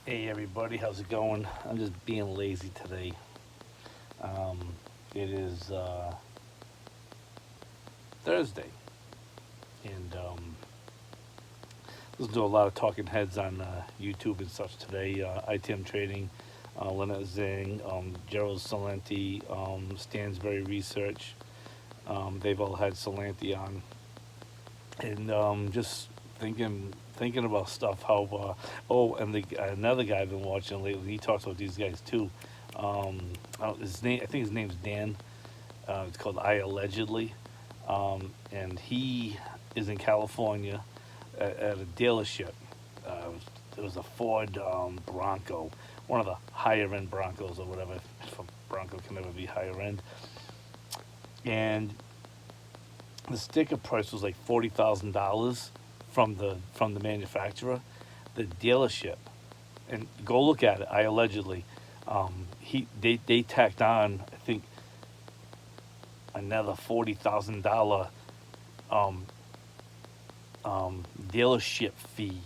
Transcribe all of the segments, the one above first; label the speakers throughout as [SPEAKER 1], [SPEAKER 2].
[SPEAKER 1] Hey everybody, how's it going? I'm just being lazy today. Um, it is Thursday, and listen to a lot of talking heads on YouTube and such today. ITM Trading, Lynette Zing, Gerald Salenti, Stansberry Research. They've all had Salenti on, and just thinking about stuff. And another guy I've been watching lately. He talks about these guys too. I think his name's Dan. It's called I Allegedly, and he is in California at a dealership. It was a Ford Bronco, one of the higher end Broncos or whatever. If a Bronco can never be higher end, and the sticker price was like $40,000 from the manufacturer. The dealership, and go look at it. I allegedly, they tacked on, I think, another $40,000 um, dealership fee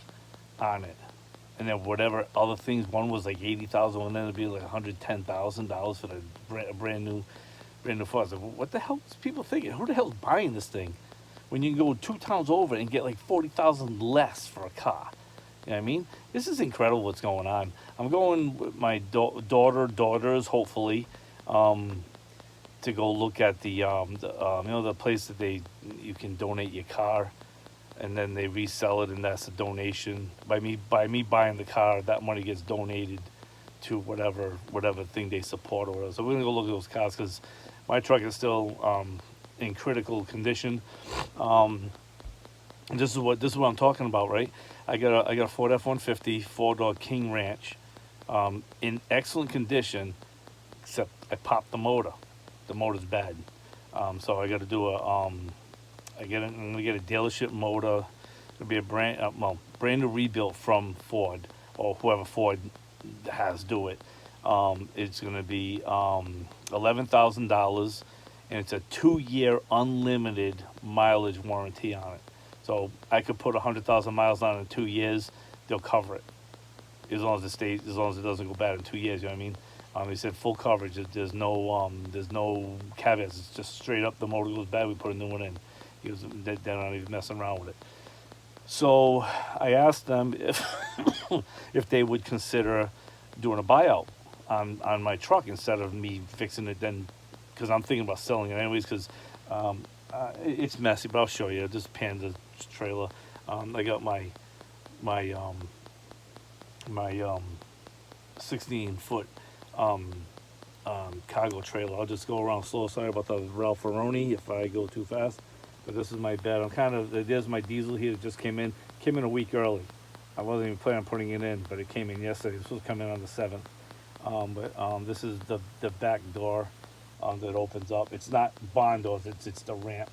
[SPEAKER 1] on it, and then whatever other things. One was like 80,000, and then it'd be like $110,000 for the brand new Ford. I was like, what the hell is people thinking? Who the hell's buying this thing when you can go two towns over and get like 40,000 less for a car? You know what I mean? This is incredible what's going on. I'm going with my daughters, hopefully, um, to go look at the place that you can donate your car, and then they resell it, and that's a donation. By me buying the car, that money gets donated to whatever thing they support or whatever. So we're gonna go look at those cars because my truck is still in critical condition. Um, and this is what I'm talking about, right? I got a Ford F-150 four-door King Ranch, in excellent condition, except I popped the motor. The motor's bad, so I got to do I'm gonna get a dealership motor. It'll be a brand new rebuilt from Ford or whoever Ford has do it. It's gonna be $11,000, and it's a 2-year unlimited mileage warranty on it. So I could put 100,000 miles on it in 2 years. They'll cover it as long as it doesn't go bad in 2 years. You know what I mean? He said full coverage. There's no caveats. It's just straight up. The motor goes bad, we put a new one in. They're not even messing around with it. So I asked them if if they would consider doing a buyout on my truck instead of me fixing it. Then, because I'm thinking about selling it anyways. Because it's messy, but I'll show you. This Panda trailer. I got my my 16-foot um, cargo trailer. I'll just go around slow. Sorry about the Ralph Ferroni if I go too fast. But this is my bed. There's my diesel here that just came in. Came in a week early. I wasn't even planning on putting it in, but it came in yesterday. It was supposed to come in on the 7th. But this is the back door that opens up. It's not barn doors. It's the ramp.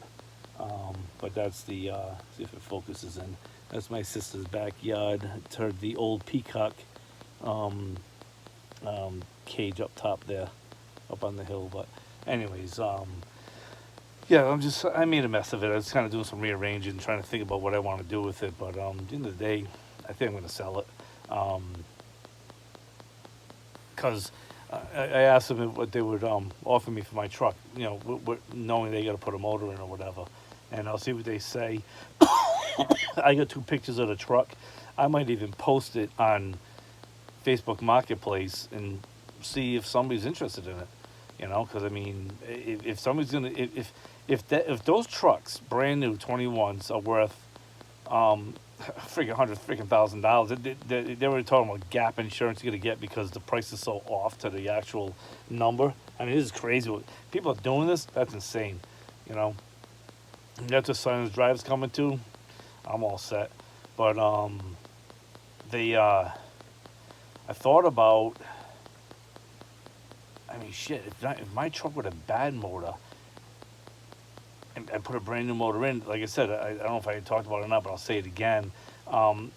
[SPEAKER 1] But that's see if it focuses in. That's my sister's backyard. It's the old peacock um, cage up top there, up on the hill. But anyways, yeah, I made a mess of it. I was kind of doing some rearranging, trying to think about what I want to do with it. But at the end of the day, I think I'm going to sell it. Because I asked them what they would offer me for my truck, knowing they got to put a motor in or whatever. And I'll see what they say. I got two pictures of the truck. I might even post it on Facebook Marketplace and see if somebody's interested in it. Because I mean, if somebody's gonna, if those trucks, brand new 21s, are worth freaking $100,000, they were talking about gap insurance you're gonna get because the price is so off to the actual number. I mean, this is crazy. What people are doing this, that's insane. You know, and that's what Silence Drive's coming to. I'm all set, but they I thought about. I mean, shit. If my truck with a bad motor and put a brand new motor in, like I said, I don't know if I talked about it or not, but I'll say it again. Um,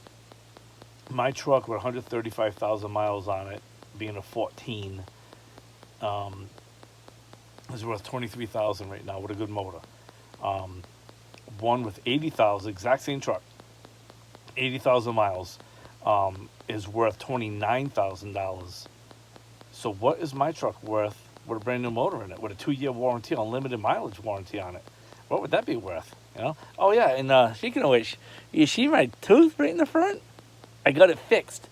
[SPEAKER 1] my truck with 135,000 miles on it, being a 14, um, is worth 23,000 right now with a good motor. Um, One with 80,000, exact same truck, 80,000 miles, is worth $29,000. So what is my truck worth with a brand new motor in it, with a 2-year warranty, unlimited mileage warranty on it? What would that be worth? You know? Oh yeah, and speaking of which, you see my tooth right in the front? I got it fixed,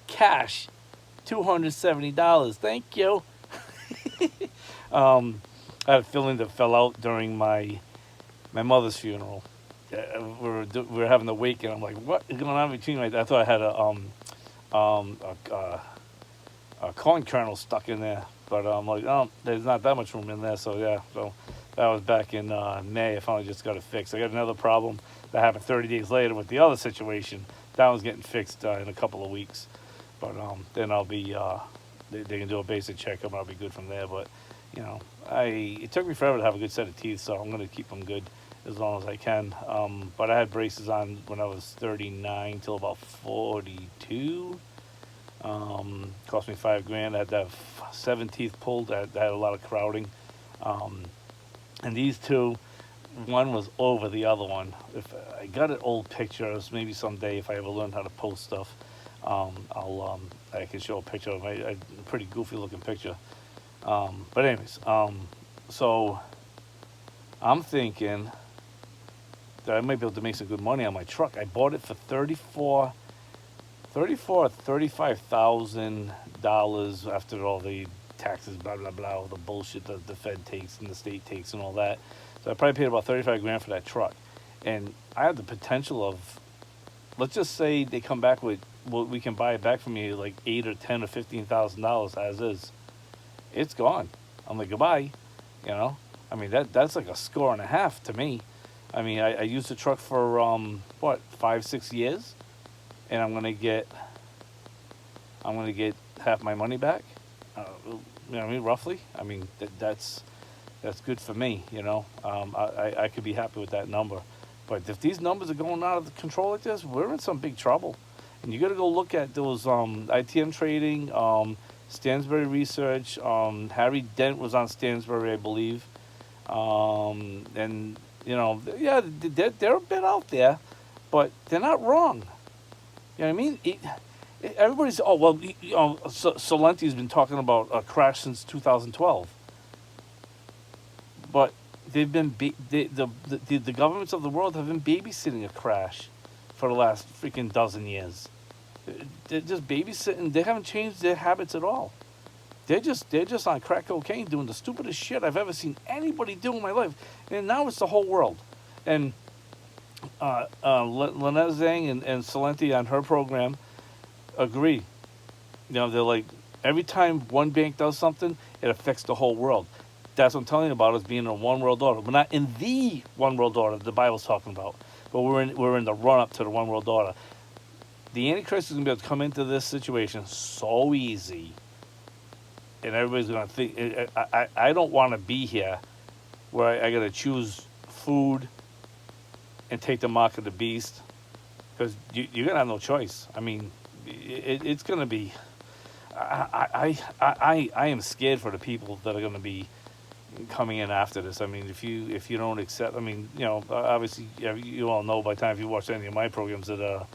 [SPEAKER 1] cash, $270. Thank you. I had a feeling that fell out during my mother's funeral. We were having the wake, and I'm like, what is going on between my? I thought I had um, a, a corn kernel stuck in there, but I'm like, oh, there's not that much room in there. So yeah, so that was back in May. I finally just got it fixed. I got another problem that happened 30 days later with the other situation. That one's getting fixed in a couple of weeks, but then I'll be they can do a basic checkup and I'll be good from there. But you know, it took me forever to have a good set of teeth, so I'm gonna keep them good as long as I can. But I had braces on when I was 39 till about 42. Cost me $5,000. I had to have 7 teeth pulled. I had a lot of crowding. And these two, one was over the other one. If I got an old pictures, maybe someday if I ever learn how to post stuff, I can show a picture of a pretty goofy looking picture. But anyways, so I'm thinking that I might be able to make some good money on my truck. I bought it for $35,000 after all the taxes, blah blah blah, all the bullshit that the Fed takes and the state takes and all that. So I probably paid about $35,000 for that truck, and I have the potential of, let's just say they come back with, well, we can buy it back from you like $8 or $10 or $15,000 as is. It's gone. I'm like, goodbye. You know, I mean that's like a score and a half to me. I mean, I used the truck for what, 5-6 years, and I'm gonna get half my money back. You know what I mean, roughly. I mean that's good for me. You know, I could be happy with that number. But if these numbers are going out of control like this, we're in some big trouble. And you got to go look at those ITM Trading, Stansberry Research. Harry Dent was on Stansberry, I believe. And you know, yeah, they're a bit out there, but they're not wrong. You know what I mean? Everybody's, oh well, you know, Solenti's been talking about a crash since 2012, but they've been the governments of the world have been babysitting a crash for the last freaking dozen years. They're just babysitting. They haven't changed their habits at all. They're just on crack cocaine doing the stupidest shit I've ever seen anybody do in my life. And now it's the whole world. And Lynette Zhang and Celente on her program agree. You know, they're like, every time one bank does something, it affects the whole world. That's what I'm telling you about, is being in a one world order. We're not in the one world order the Bible's talking about, but we're in the run up to the one world order. The Antichrist is going to be able to come into this situation so easy, and everybody's going to think, I don't want to be here where I got to choose food and take the mark of the beast, because you're going to have no choice. I mean, it's going to be, I am scared for the people that are going to be coming in after this. I mean, if you don't accept, I mean, you know, obviously you all know by the time if you watch any of my programs that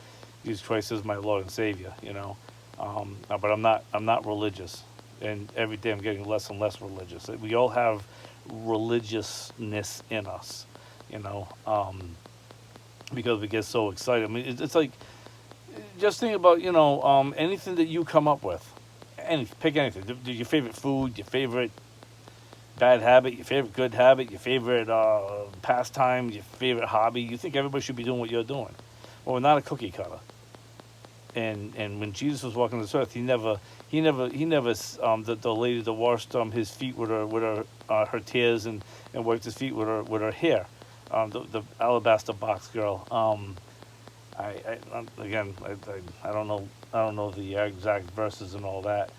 [SPEAKER 1] Jesus Christ is my Lord and Savior, you know, but I'm not religious, and every day I'm getting less and less religious. We all have religiousness in us, you know, because we get so excited. I mean, it's like, just think about, you know, anything that you come up with, pick anything. Your favorite food, your favorite bad habit, your favorite good habit, your favorite pastime, your favorite hobby. You think everybody should be doing what you're doing. Well, we're not a cookie cutter. And when Jesus was walking this earth, he never the lady that washed his feet with her tears and wiped his feet with her hair, the alabaster box girl. I don't know the exact verses and all that,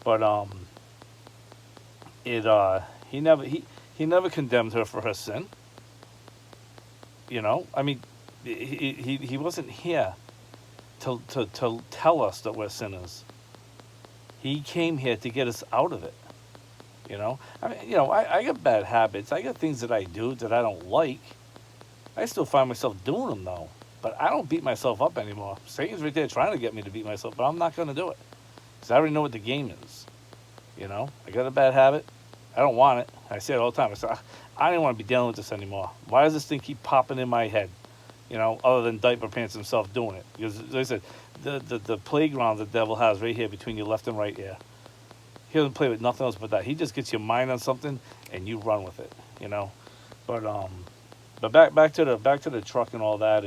[SPEAKER 1] but he never condemned her for her sin. You know, I mean, he wasn't here to tell us that we're sinners. He came here to get us out of it. You know, I mean, you know, I got bad habits. I got things that I do that I don't like. I still find myself doing them though. But I don't beat myself up anymore. Satan's right there trying to get me to beat myself, but I'm not going to do it. Because I already know what the game is. You know, I got a bad habit. I don't want it. I say it all the time. I say, I don't want to be dealing with this anymore. Why does this thing keep popping in my head? You know, other than Diaper Pants himself doing it. Because, like I said, the playground the devil has right here between your left and right ear. He doesn't play with nothing else but that. He just gets your mind on something and you run with it, you know. But back to the truck and all that,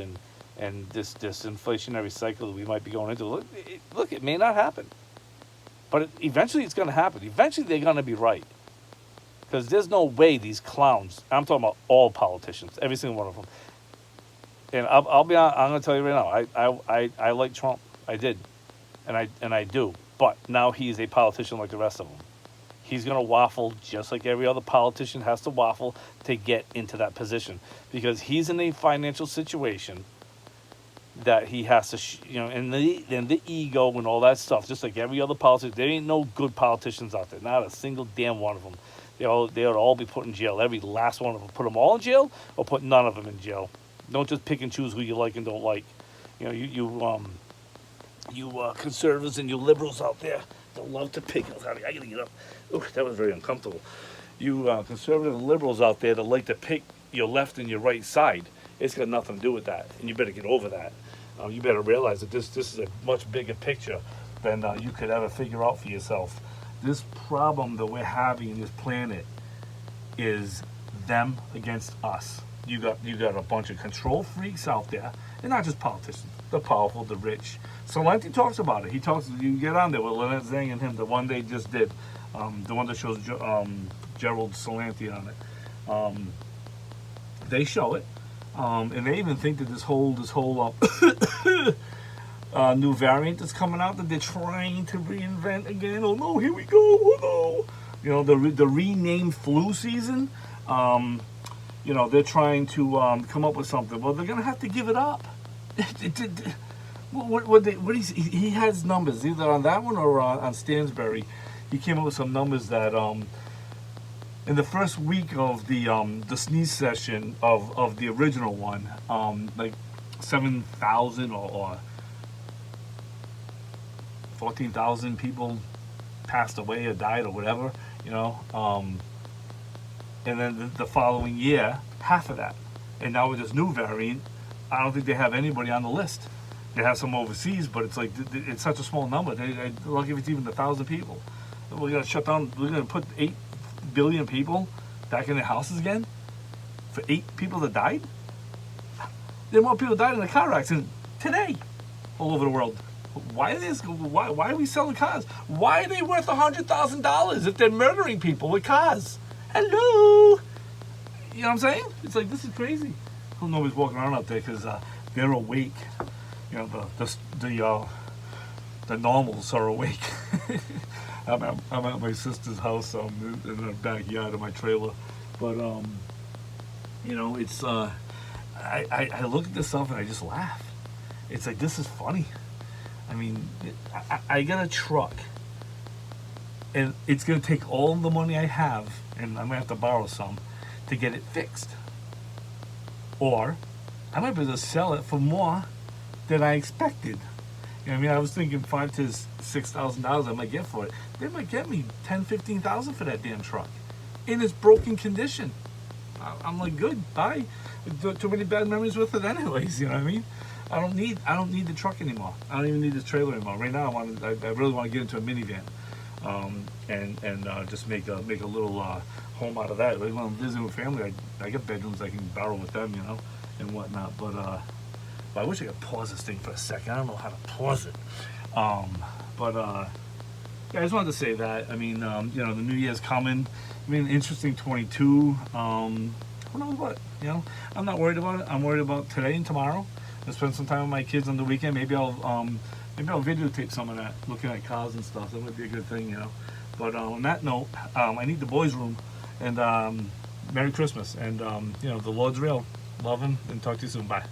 [SPEAKER 1] and this inflationary cycle that we might be going into. Look, it may not happen, but eventually it's going to happen. Eventually they're going to be right, because there's no way these clowns. I'm talking about all politicians, every single one of them. And I'll be honest, I'm going to tell you right now. I like Trump. I did, and I do. But now he's a politician like the rest of them. He's going to waffle just like every other politician has to waffle to get into that position, because he's in a financial situation that he has to, and the ego and all that stuff, just like every other politician. There ain't no good politicians out there, not a single damn one of them. They would all be put in jail, every last one of them. Put them all in jail or put none of them in jail. Don't just pick and choose who you like and don't like. You conservatives and you liberals out there don't love to pick. I gotta get up. Ooh, that was very uncomfortable. You conservative and liberals out there that like to pick your left and your right side, it's got nothing to do with that, and you better get over that. You better realize that this is a much bigger picture than you could ever figure out for yourself. This problem that we're having in this planet is them against us. You got a bunch of control freaks out there, and not just politicians, the powerful, the rich. Solenti talks about it. You can get on there with Lynette Zhang and him, the one they just did, the one that shows Gerald Solenti on it. They show it, and they even think that this whole new variant that's coming out that they're trying to reinvent again. Oh no, here we go. Oh no, the renamed flu season. They're trying to come up with something. Well, they're gonna have to give it up. He has numbers either on that one or on Stansberry. He came up with some numbers that in the first week of the sneeze session of the original one, like 7,000 or 14,000 people passed away or died or whatever, and then the following year, half of that. And now with this new variant, I don't think they have anybody on the list. They have some overseas, but it's like it's such a small number. They're lucky if it's even 1,000 people. We're gonna shut down. We're gonna put 8 billion people back in their houses again for 8 people that died. There are more people died in a car accident today all over the world. Why are we selling cars? Why are they worth $100,000 if they're murdering people with cars? Hello, you know what I'm saying? It's like, this is crazy. Nobody's walking around out there because they're awake. The normals are awake. I'm at my sister's house. In the backyard of my trailer, but it's I look at this stuff and I just laugh. It's like, this is funny. I mean, I got a truck, and it's gonna take all the money I have, and I'm gonna have to borrow some to get it fixed. Or I might be able to sell it for more than I expected. I was thinking $5,000 to $6,000 I might get for it. They might get me $10,000, $15,000 for that damn truck in its broken condition. I'm like, good, bye. Too many bad memories with it, anyways. You know what I mean? I don't need the truck anymore. I don't even need this trailer anymore. Right now, I really want to get into a minivan, and just make a little home out of that. Like when I'm visiting with family, I get bedrooms I can borrow with them, and whatnot. But I wish I could pause this thing for a second. I don't know how to pause it. Yeah, I just wanted to say that. I mean, the new year's coming. I mean, interesting 22. Who knows what? I'm not worried about it. I'm worried about today and tomorrow. I'll spend some time with my kids on the weekend. Maybe I'll videotape some of that, looking at cars and stuff. That would be a good thing, But on that note, I need the boys' room, and Merry Christmas, and the Lord's real. Love him, and talk to you soon. Bye.